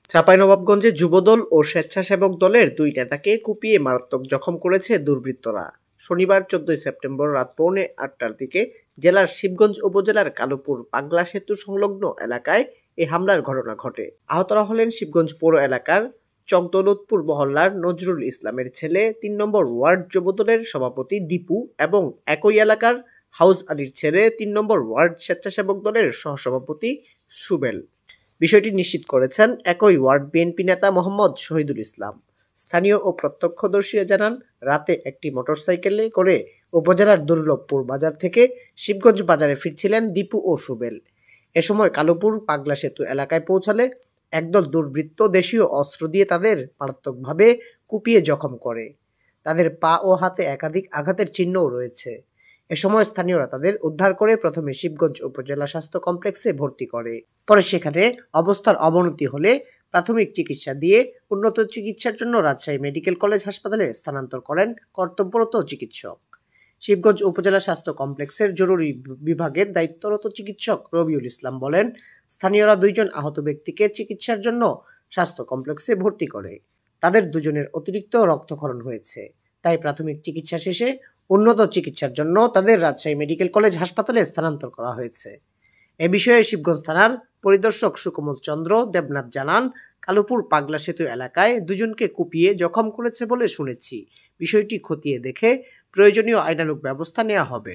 চাঁপাইনবাবগঞ্জে যুবদল ও স্বেচ্ছাসেবক দলের দুই নেতাকে কুপিয়ে মারাত্মক জখম করেছে দুর্বৃত্তরা। শনিবার 14 সেপ্টেম্বর রাত 8:45টার দিকে জেলার শিবগঞ্জ উপজেলার কালুপুর পাগলা সেতু সংলগ্ন এলাকায় এ হামলার ঘটনা ঘটে। আহতরা হলেন শিবগঞ্জ পৌর এলাকার চকদৌলতপুর মহল্লার নজরুল ইসলামের ছেলে 3 নম্বর ওয়ার্ড যুবদলের সভাপতি দীপু এবং একই এলাকার হাউজ আলীর ছেলে 3 নম্বর ওয়ার্ড স্বেচ্ছাসেবক দলের সহসভাপতি সুবেল। বিষয়টি নিশ্চিত করেছেন একই ওয়ার্ড বিএনপি নেতা মোহাম্মদ শহীদুল ইসলাম। স্থানীয় ও প্রত্যক্ষদর্শীরা জানান, রাতে একটি মোটরসাইকেলে করে উপজেলার দুর্লভপুর বাজার থেকে শিবগঞ্জ বাজারে ফিরছিলেন দীপু ও সুবেল। এ সময় কালুপুর পাগলা সেতু এলাকায় পৌঁছালে একদল দুর্বৃত্ত দেশীয় অস্ত্র দিয়ে তাদের মারাত্মকভাবে কুপিয়ে জখম করে। তাদের পা ও হাতে একাধিক আঘাতের চিহ্নও রয়েছে। এ সময় স্থানীয়রা তাদের উদ্ধার করে প্রথমে শিবগঞ্জ উপজেলা স্বাস্থ্য কমপ্লেক্সে ভর্তি করে। পরে সেখানে অবস্থার অবনতি হলে প্রাথমিক চিকিৎসা দিয়ে উন্নত চিকিৎসার জন্য রাজশাহী মেডিকেল কলেজ হাসপাতালে স্থানান্তর করেন কর্তব্যরত চিকিৎসক। শিবগঞ্জ উপজেলা স্বাস্থ্য কমপ্লেক্সের জরুরি বিভাগের দায়িত্বরত চিকিৎসক রবিউল ইসলাম বলেন, স্থানীয়রা 2 জন আহত ব্যক্তিকে চিকিৎসার জন্য স্বাস্থ্য কমপ্লেক্সে ভর্তি করে। তাদের 2 জনের অতিরিক্ত রক্তক্ষরণ হয়েছে, তাই প্রাথমিক চিকিৎসা শেষে উন্নত চিকিৎসার জন্য তাদের রাজশাহী মেডিকেল কলেজ হাসপাতালে স্থানান্তর করা হয়েছে। এ বিষয়ে শিবগঞ্জ থানার পরিদর্শক সুকোমল চন্দ্র দেবনাথ জানান, কালুপুর পাগলা সেতু এলাকায় 2 জনকে কুপিয়ে জখম করেছে বলে শুনেছি। বিষয়টি খতিয়ে দেখে প্রয়োজনীয় আইনানুগ ব্যবস্থা নেওয়া হবে।